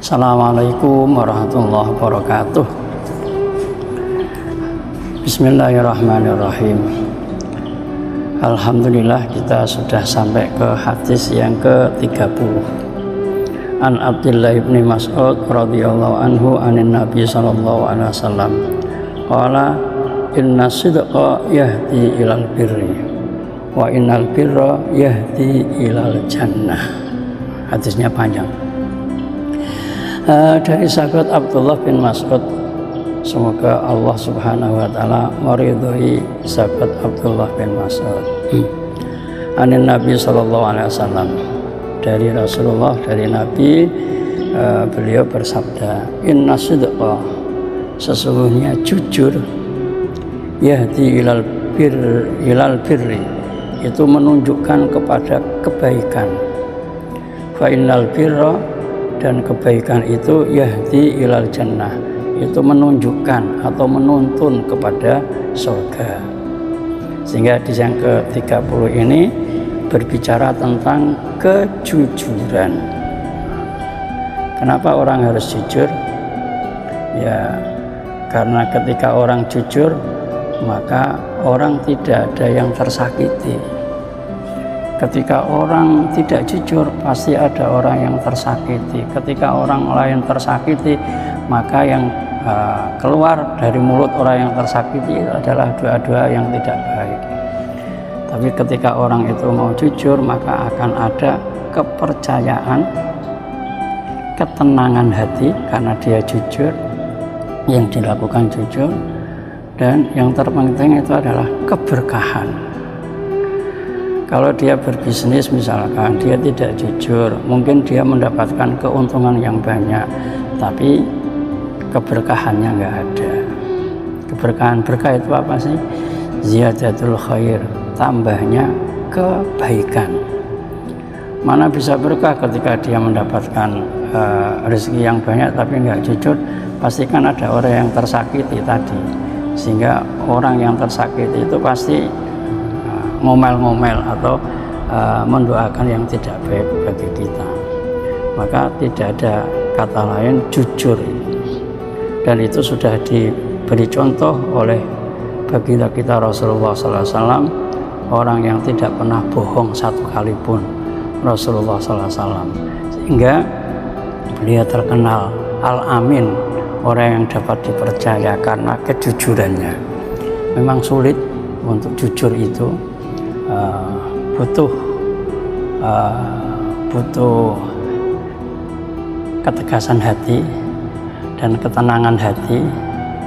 Assalamualaikum warahmatullahi wabarakatuh. Bismillahirrahmanirrahim. Alhamdulillah, kita sudah sampai ke hadis yang ke-30. An Abdullah bin Mas'ud radhiyallahu anhu anin Nabi sallallahu alaihi wasallam qala inna sidqa yahdi ilal birri wa innal birra yahdi ilal jannah. Hadisnya panjang. Dari sahabat Abdullah bin Mas'ud, semoga Allah Subhanahu wa taala meridhai sahabat Abdullah bin Mas'ud. Anin Nabi sallallahu alaihi wasallam, dari Rasulullah, dari Nabi, beliau bersabda, inna sidqa, sesungguhnya jujur, yahdi ilal birri, itu menunjukkan kepada kebaikan. Fa innal birra, dan kebaikan itu yahdi ilal jannah, itu menunjukkan atau menuntun kepada surga. Sehingga di yang ke-30 ini berbicara tentang kejujuran. Kenapa orang harus jujur? Ya, karena ketika orang jujur, maka orang tidak ada yang tersakiti. Ketika orang tidak jujur, pasti ada orang yang tersakiti. Ketika orang lain tersakiti, maka yang keluar dari mulut orang yang tersakiti adalah doa-doa yang tidak baik. Tapi ketika orang itu mau jujur, maka akan ada kepercayaan, ketenangan hati karena dia jujur, yang dilakukan jujur, dan yang terpenting itu adalah keberkahan. Kalau dia berbisnis misalkan, dia tidak jujur, mungkin dia mendapatkan keuntungan yang banyak, tapi keberkahannya nggak ada. Keberkahan, berkah itu apa sih? Ziyadatul khair, tambahnya kebaikan. Mana bisa berkah ketika dia mendapatkan rezeki yang banyak tapi nggak jujur? Pastikan ada orang yang tersakiti tadi, sehingga orang yang tersakiti itu pasti ngomel-ngomel atau mendoakan yang tidak baik bagi kita. Maka tidak ada kata lain jujur, dan itu sudah diberi contoh oleh baginda kita Rasulullah SAW, orang yang tidak pernah bohong satu kali pun, Rasulullah SAW, sehingga beliau terkenal Al-Amin, orang yang dapat dipercaya karena kejujurannya. Memang sulit untuk jujur itu, butuh ketegasan hati dan ketenangan hati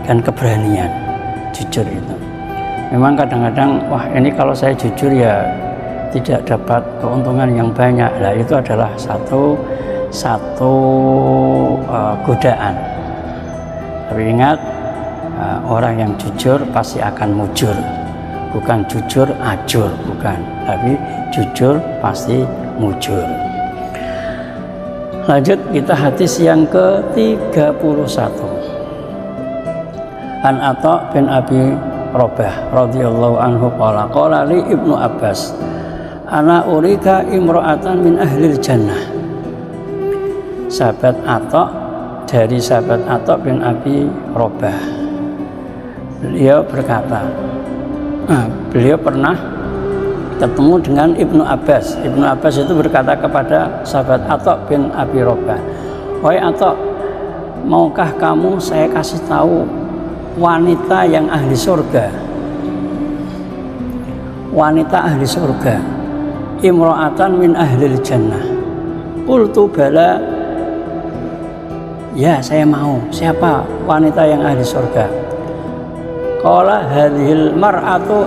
dan keberanian. Jujur itu memang kadang-kadang, wah ini kalau saya jujur ya tidak dapat keuntungan yang banyak. Nah, itu adalah satu godaan. Tapi ingat, orang yang jujur pasti akan mujur. Bukan jujur ajur, bukan, tapi jujur pasti mujur. Lanjut, kita hadis yang ke-31. An Atha bin Abi Robah radhiyallahu anhu qala li Ibnu Abbas ana urika imra'atan min ahlil jannah. Sahabat Atha, dari sahabat Atha bin Abi Robah, beliau berkata, beliau pernah ketemu dengan Ibnu Abbas. Ibnu Abbas itu berkata kepada sahabat Atha bin Abi Robah, wahai Atha, maukah kamu saya kasih tahu wanita yang ahli surga? Wanita ahli surga, imra'atan min ahlil jannah. Qultu bala, ya saya mau. Siapa wanita yang ahli surga? Qala hadhil mar'atu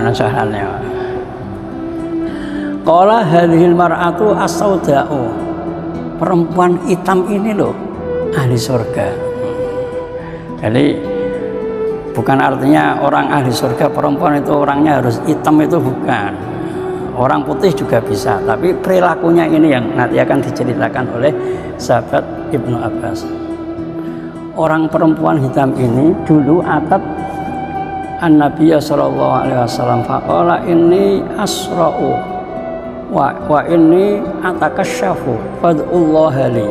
nasahannya. Qala hadhil mar'atu as-sauda'u, perempuan hitam ini loh ahli surga. Jadi bukan artinya orang ahli surga perempuan itu orangnya harus hitam, itu bukan. Orang putih juga bisa, tapi perilakunya ini yang nanti akan diceritakan oleh sahabat Ibnu Abbas. Orang perempuan hitam ini dulu atat an-Nabiy sallallahu alaihi wasallam faqala inni asra'u wa inni atakasyafu fad'ullaha li.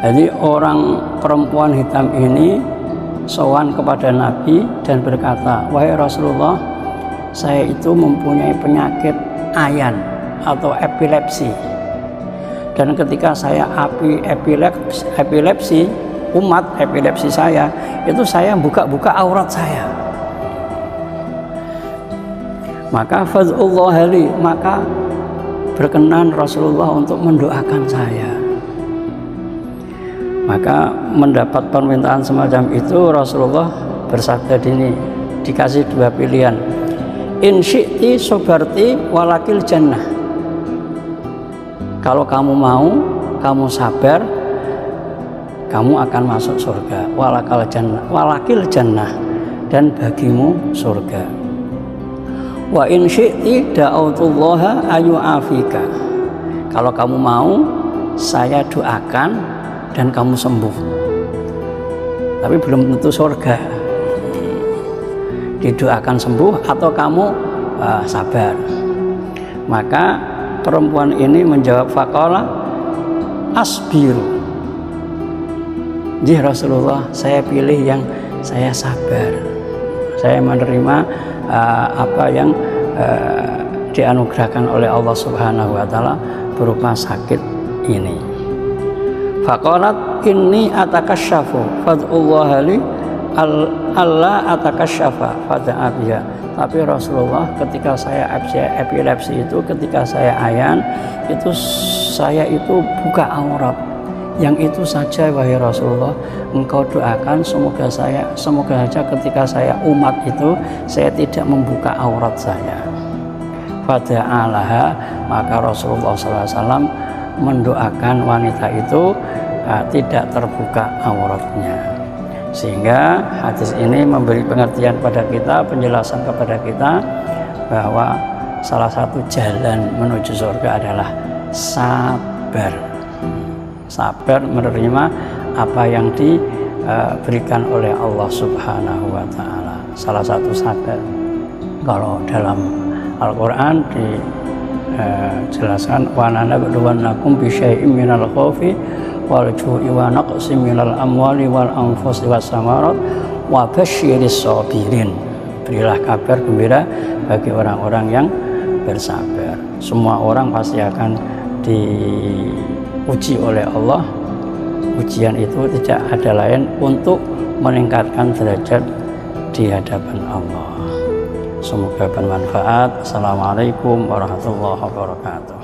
Jadi orang perempuan hitam ini sowan kepada Nabi dan berkata, wahai Rasulullah, saya itu mempunyai penyakit ayan atau epilepsi, dan ketika saya epilepsi umat epilepsi saya itu saya buka-buka aurat saya. Maka fad'ullaha li, maka berkenan Rasulullah untuk mendoakan saya. Maka mendapat permintaan semacam itu, Rasulullah bersabda ini, dikasih dua pilihan, in syi'ti sobarti walakil jannah. Kalau kamu mau, kamu sabar, kamu akan masuk surga, walakil jannah, dan bagimu surga. Wa in syi'ti da'autullaha ayu'afika. Kalau kamu mau, saya doakan dan kamu sembuh, tapi belum tentu surga. Didoakan sembuh atau kamu sabar. Maka perempuan ini menjawab, faqala asbiru. Jadi Rasulullah, saya pilih yang saya sabar, saya menerima apa yang dianugerahkan oleh Allah Subhanahu wa Ta'ala berupa sakit ini. Faqalat inni atakasyafu fad'ullaha li alla atakasyafa fada'a biha. Tapi Rasulullah, ketika saya epilepsi itu, ketika saya ayan itu, saya itu buka aurat. Yang itu saja wahai Rasulullah, engkau doakan semoga saja ketika saya umat itu saya tidak membuka aurat saya. Fada'alaha, maka Rasulullah SAW mendoakan wanita itu tidak terbuka auratnya. Sehingga hadis ini memberi pengertian pada kita, penjelasan kepada kita bahwa salah satu jalan menuju surga adalah sabar. Sabar menerima apa yang diberikan oleh Allah Subhanahu wa Ta'ala. Salah satu sabar, kalau dalam Al-Quran dijelaskan, wa nabluwannakum bisyai'im minal khaufi wal ju'i wa naqsim minal amwali wal anfusi was samarat wa basyiris sabirin. Berilah kabar gembira bagi orang-orang yang bersabar. Semua orang pasti akan diuji oleh Allah. Ujian itu tidak ada lain untuk meningkatkan derajat di hadapan Allah. Semoga bermanfaat. Assalamualaikum warahmatullahi wabarakatuh.